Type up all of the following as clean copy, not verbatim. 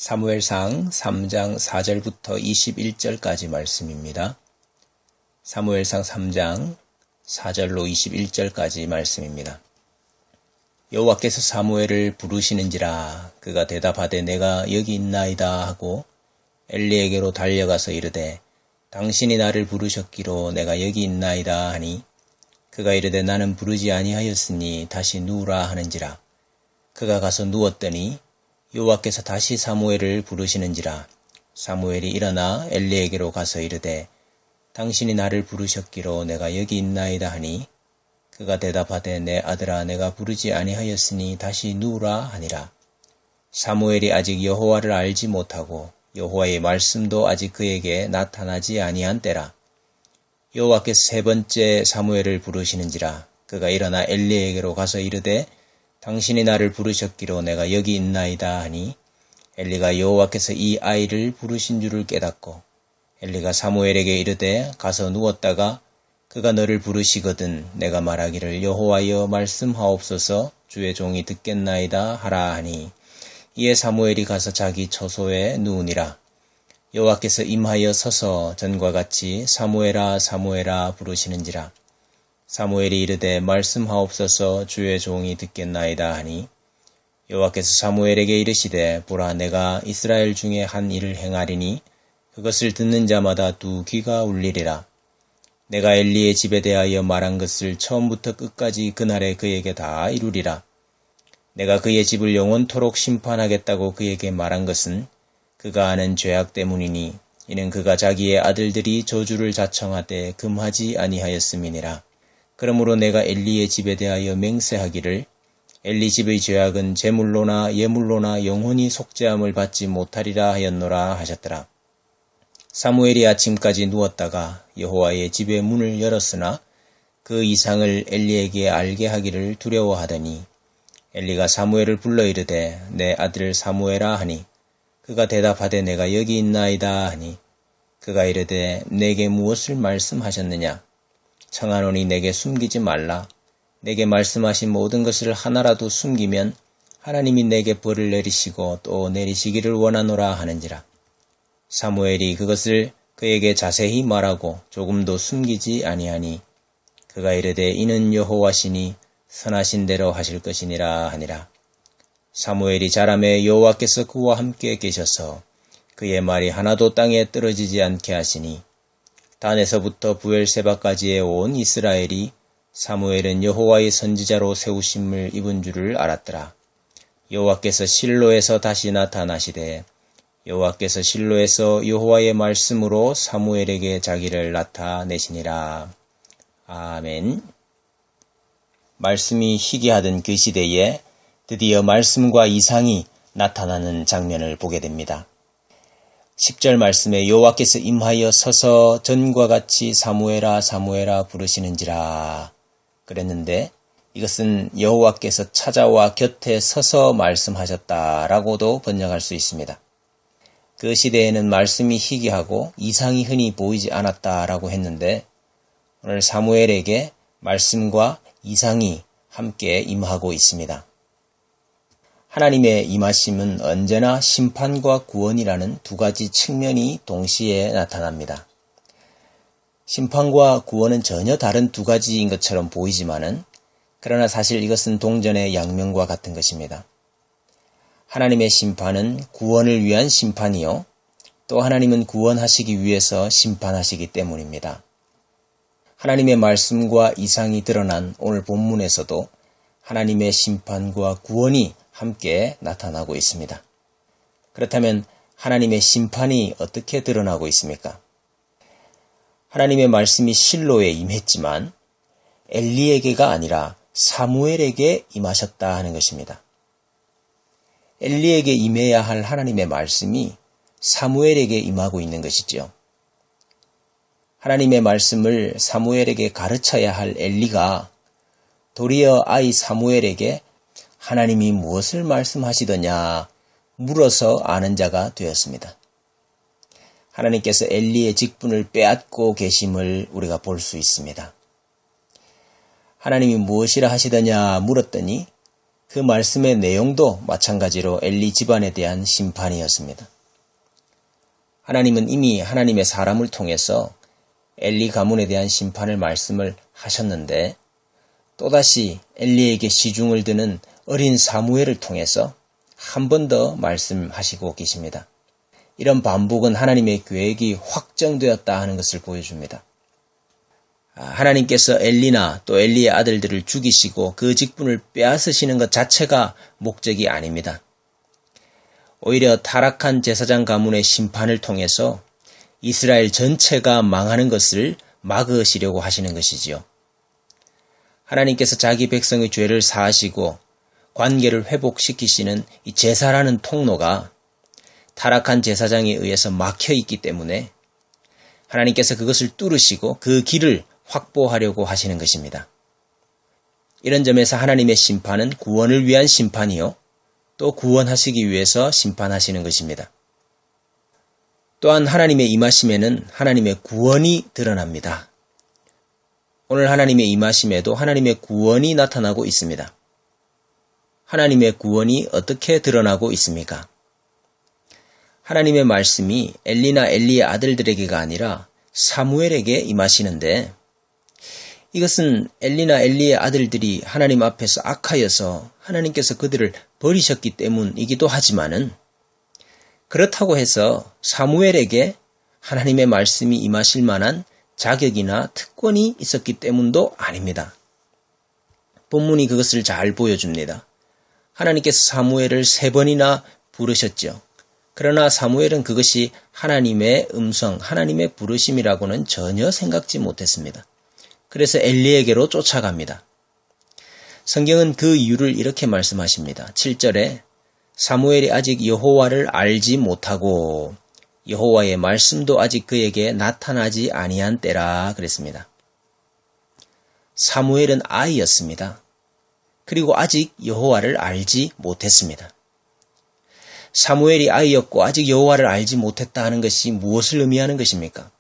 사무엘상 3장 4절부터 21절까지 말씀입니다. 사무엘상 3장 4절로 21절까지 말씀입니다. 여호와께서 사무엘을 부르시는지라 그가 대답하되 내가 여기 있나이다 하고 엘리에게로 달려가서 이르되 당신이 나를 부르셨기로 내가 여기 있나이다 하니 그가 이르되 나는 부르지 아니하였으니 다시 누우라 하는지라. 그가 가서 누웠더니 여호와께서 다시 사무엘을 부르시는지라. 사무엘이 일어나 엘리에게로 가서 이르되 당신이 나를 부르셨기로 내가 여기 있나이다 하니 그가 대답하되 내 아들아 내가 부르지 아니하였으니 다시 누우라 하니라. 사무엘이 아직 여호와를 알지 못하고 여호와의 말씀도 아직 그에게 나타나지 아니한 때라. 여호와께서 세 번째 사무엘을 부르시는지라. 그가 일어나 엘리에게로 가서 이르되 당신이 나를 부르셨기로 내가 여기 있나이다 하니 엘리가 여호와께서 이 아이를 부르신 줄을 깨닫고 엘리가 사무엘에게 이르되 가서 누웠다가 그가 너를 부르시거든 내가 말하기를 여호와여 말씀하옵소서 주의 종이 듣겠나이다 하라 하니 이에 사무엘이 가서 자기 처소에 누우니라. 여호와께서 임하여 서서 전과 같이 사무엘아 사무엘아 부르시는지라. 사무엘이 이르되 말씀하옵소서 주의 종이 듣겠나이다 하니 여호와께서 사무엘에게 이르시되 보라 내가 이스라엘 중에 한 일을 행하리니 그것을 듣는 자마다 두 귀가 울리리라. 내가 엘리의 집에 대하여 말한 것을 처음부터 끝까지 그날에 그에게 다 이루리라. 내가 그의 집을 영원토록 심판하겠다고 그에게 말한 것은 그가 아는 죄악 때문이니 이는 그가 자기의 아들들이 저주를 자청하되 금하지 아니하였음이니라. 그러므로 내가 엘리의 집에 대하여 맹세하기를 엘리 집의 죄악은 제물로나 예물로나 영원히 속죄함을 받지 못하리라 하였노라 하셨더라. 사무엘이 아침까지 누웠다가 여호와의 집의 문을 열었으나 그 이상을 엘리에게 알게 하기를 두려워하더니 엘리가 사무엘을 불러 이르되 내 아들 사무엘아 하니 그가 대답하되 내가 여기 있나이다 하니 그가 이르되 내게 무엇을 말씀하셨느냐. 청하노니 내게 숨기지 말라. 내게 말씀하신 모든 것을 하나라도 숨기면 하나님이 내게 벌을 내리시고 또 내리시기를 원하노라 하는지라. 사무엘이 그것을 그에게 자세히 말하고 조금도 숨기지 아니하니 그가 이르되 이는 여호와시니 선하신 대로 하실 것이니라 하니라. 사무엘이 자라매 여호와께서 그와 함께 계셔서 그의 말이 하나도 땅에 떨어지지 않게 하시니 단에서부터 부엘세바까지의 온 이스라엘이 사무엘은 여호와의 선지자로 세우심을 입은 줄을 알았더라. 여호와께서 실로에서 다시 나타나시되 여호와께서 실로에서 여호와의 말씀으로 사무엘에게 자기를 나타내시니라. 아멘. 말씀이 희귀하던 그 시대에 드디어 말씀과 이상이 나타나는 장면을 보게 됩니다. 10절 말씀에 여호와께서 임하여 서서 전과 같이 사무엘아 사무엘아 부르시는지라 그랬는데 이것은 여호와께서 찾아와 곁에 서서 말씀하셨다라고도 번역할 수 있습니다. 그 시대에는 말씀이 희귀하고 이상이 흔히 보이지 않았다라고 했는데 오늘 사무엘에게 말씀과 이상이 함께 임하고 있습니다. 하나님의 임하심은 언제나 심판과 구원이라는 두 가지 측면이 동시에 나타납니다. 심판과 구원은 전혀 다른 두 가지인 것처럼 보이지만은 그러나 사실 이것은 동전의 양면과 같은 것입니다. 하나님의 심판은 구원을 위한 심판이요. 또 하나님은 구원하시기 위해서 심판하시기 때문입니다. 하나님의 말씀과 이상이 드러난 오늘 본문에서도 하나님의 심판과 구원이 함께 나타나고 있습니다. 그렇다면 하나님의 심판이 어떻게 드러나고 있습니까? 하나님의 말씀이 실로에 임했지만 엘리에게가 아니라 사무엘에게 임하셨다 하는 것입니다. 엘리에게 임해야 할 하나님의 말씀이 사무엘에게 임하고 있는 것이지요. 하나님의 말씀을 사무엘에게 가르쳐야 할 엘리가 도리어 아이 사무엘에게 하나님이 무엇을 말씀하시더냐 물어서 아는 자가 되었습니다. 하나님께서 엘리의 직분을 빼앗고 계심을 우리가 볼 수 있습니다. 하나님이 무엇이라 하시더냐 물었더니 그 말씀의 내용도 마찬가지로 엘리 집안에 대한 심판이었습니다. 하나님은 이미 하나님의 사람을 통해서 엘리 가문에 대한 심판을 말씀을 하셨는데 또다시 엘리에게 시중을 드는 어린 사무엘을 통해서 한 번 더 말씀하시고 계십니다. 이런 반복은 하나님의 계획이 확정되었다 하는 것을 보여줍니다. 하나님께서 엘리나 또 엘리의 아들들을 죽이시고 그 직분을 빼앗으시는 것 자체가 목적이 아닙니다. 오히려 타락한 제사장 가문의 심판을 통해서 이스라엘 전체가 망하는 것을 막으시려고 하시는 것이지요. 하나님께서 자기 백성의 죄를 사하시고 관계를 회복시키시는 이 제사라는 통로가 타락한 제사장에 의해서 막혀 있기 때문에 하나님께서 그것을 뚫으시고 그 길을 확보하려고 하시는 것입니다. 이런 점에서 하나님의 심판은 구원을 위한 심판이요, 또 구원하시기 위해서 심판하시는 것입니다. 또한 하나님의 임하심에는 하나님의 구원이 드러납니다. 오늘 하나님의 임하심에도 하나님의 구원이 나타나고 있습니다. 하나님의 구원이 어떻게 드러나고 있습니까? 하나님의 말씀이 엘리나 엘리의 아들들에게가 아니라 사무엘에게 임하시는데 이것은 엘리나 엘리의 아들들이 하나님 앞에서 악하여서 하나님께서 그들을 버리셨기 때문이기도 하지만은 그렇다고 해서 사무엘에게 하나님의 말씀이 임하실 만한 자격이나 특권이 있었기 때문도 아닙니다. 본문이 그것을 잘 보여줍니다. 하나님께서 사무엘을 3번이나 부르셨죠. 그러나 사무엘은 그것이 하나님의 음성, 하나님의 부르심이라고는 전혀 생각지 못했습니다. 그래서 엘리에게로 쫓아갑니다. 성경은 그 이유를 이렇게 말씀하십니다. 7절에 사무엘이 아직 여호와를 알지 못하고 여호와의 말씀도 아직 그에게 나타나지 아니한 때라 그랬습니다. 사무엘은 아이였습니다. 그리고 아직 여호와를 알지 못했습니다. 사무엘이 아이였고 아직 여호와를 알지 못했다 하는 것이 무엇을 의미하는 것입니까?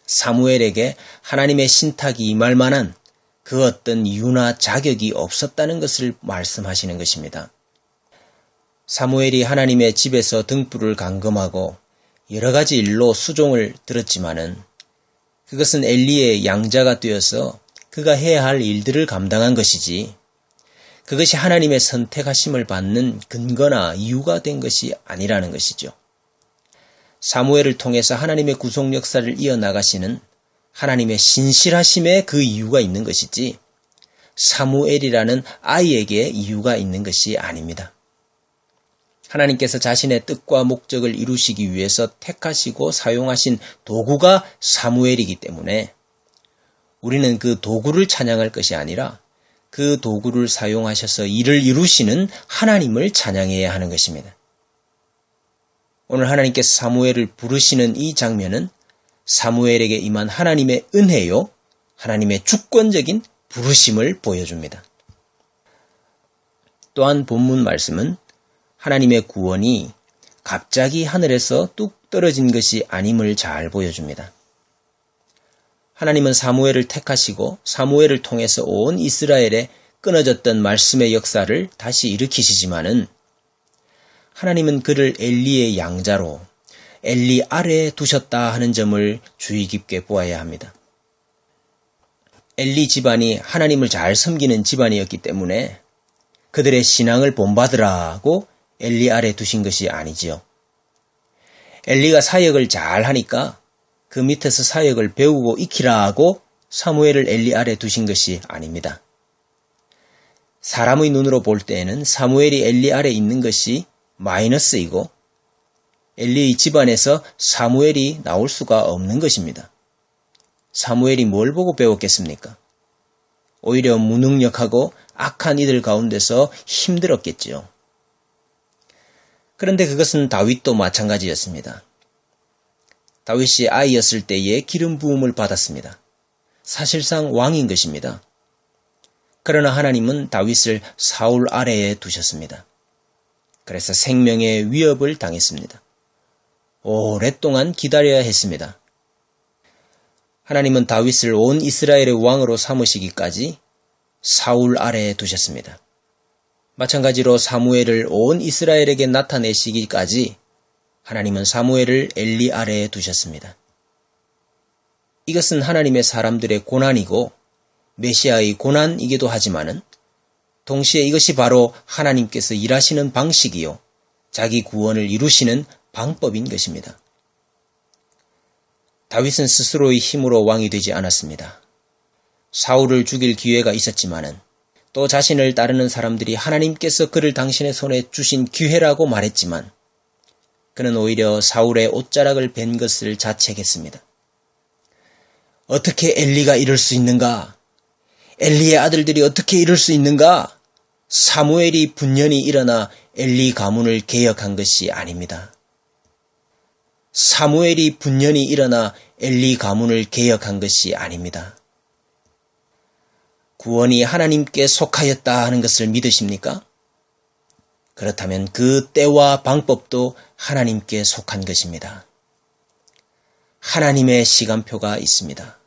사무엘에게 하나님의 신탁이 임할 만한 그 어떤 이유나 자격이 없었다는 것을 말씀하시는 것입니다. 사무엘이 하나님의 집에서 등불을 감금하고 여러 가지 일로 수종을 들었지만은 그것은 엘리의 양자가 되어서 그가 해야 할 일들을 감당한 것이지 그것이 하나님의 선택하심을 받는 근거나 이유가 된 것이 아니라는 것이죠. 사무엘을 통해서 하나님의 구속 역사를 이어나가시는 하나님의 신실하심에 그 이유가 있는 것이지 사무엘이라는 아이에게 이유가 있는 것이 아닙니다. 하나님께서 자신의 뜻과 목적을 이루시기 위해서 택하시고 사용하신 도구가 사무엘이기 때문에 우리는 그 도구를 찬양할 것이 아니라 그 도구를 사용하셔서 일을 이루시는 하나님을 찬양해야 하는 것입니다. 오늘 하나님께서 사무엘을 부르시는 이 장면은 사무엘에게 임한 하나님의 은혜요, 하나님의 주권적인 부르심을 보여줍니다. 또한 본문 말씀은 하나님의 구원이 갑자기 하늘에서 뚝 떨어진 것이 아님을 잘 보여줍니다. 하나님은 사무엘을 택하시고 사무엘을 통해서 온 이스라엘에 끊어졌던 말씀의 역사를 다시 일으키시지만은 하나님은 그를 엘리의 양자로 엘리 아래에 두셨다 하는 점을 주의 깊게 보아야 합니다. 엘리 집안이 하나님을 잘 섬기는 집안이었기 때문에 그들의 신앙을 본받으라고 엘리 아래 두신 것이 아니지요. 엘리가 사역을 잘 하니까 그 밑에서 사역을 배우고 익히라고 사무엘을 엘리 아래 두신 것이 아닙니다. 사람의 눈으로 볼 때에는 사무엘이 엘리 아래 있는 것이 마이너스이고 엘리의 집안에서 사무엘이 나올 수가 없는 것입니다. 사무엘이 뭘 보고 배웠겠습니까? 오히려 무능력하고 악한 이들 가운데서 힘들었겠지요. 그런데 그것은 다윗도 마찬가지였습니다. 다윗이 아이였을 때에 기름 부음을 받았습니다. 사실상 왕인 것입니다. 그러나 하나님은 다윗을 사울 아래에 두셨습니다. 그래서 생명의 위협을 당했습니다. 오랫동안 기다려야 했습니다. 하나님은 다윗을 온 이스라엘의 왕으로 삼으시기까지 사울 아래에 두셨습니다. 마찬가지로 사무엘을 온 이스라엘에게 나타내시기까지 하나님은 사무엘을 엘리 아래에 두셨습니다. 이것은 하나님의 사람들의 고난이고 메시아의 고난이기도 하지만은 동시에 이것이 바로 하나님께서 일하시는 방식이요, 자기 구원을 이루시는 방법인 것입니다. 다윗은 스스로의 힘으로 왕이 되지 않았습니다. 사울을 죽일 기회가 있었지만은 또 자신을 따르는 사람들이 하나님께서 그를 당신의 손에 주신 기회라고 말했지만 그는 오히려 사울의 옷자락을 벤 것을 자책했습니다. 어떻게 엘리가 이럴 수 있는가? 엘리의 아들들이 어떻게 이럴 수 있는가? 사무엘이 분연히 일어나 엘리 가문을 개혁한 것이 아닙니다. 사무엘이 분연히 일어나 엘리 가문을 개혁한 것이 아닙니다. 구원이 하나님께 속하였다 하는 것을 믿으십니까? 그렇다면 그 때와 방법도 하나님께 속한 것입니다. 하나님의 시간표가 있습니다.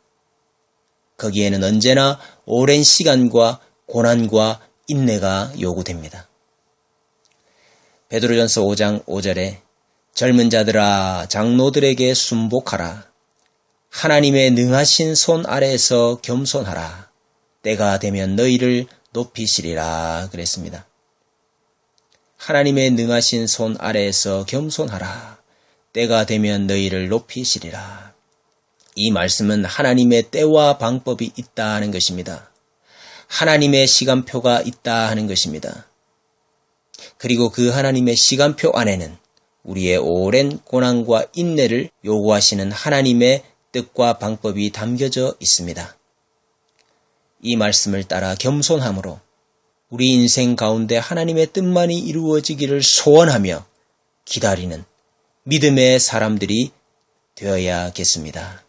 거기에는 언제나 오랜 시간과 고난과 인내가 요구됩니다. 베드로전서 5장 5절에 젊은 자들아 장로들에게 순복하라. 하나님의 능하신 손 아래에서 겸손하라. 때가 되면 너희를 높이시리라 그랬습니다. 하나님의 능하신 손 아래에서 겸손하라. 때가 되면 너희를 높이시리라. 이 말씀은 하나님의 때와 방법이 있다 하는 것입니다. 하나님의 시간표가 있다 하는 것입니다. 그리고 그 하나님의 시간표 안에는 우리의 오랜 고난과 인내를 요구하시는 하나님의 뜻과 방법이 담겨져 있습니다. 이 말씀을 따라 겸손함으로 우리 인생 가운데 하나님의 뜻만이 이루어지기를 소원하며 기다리는 믿음의 사람들이 되어야겠습니다.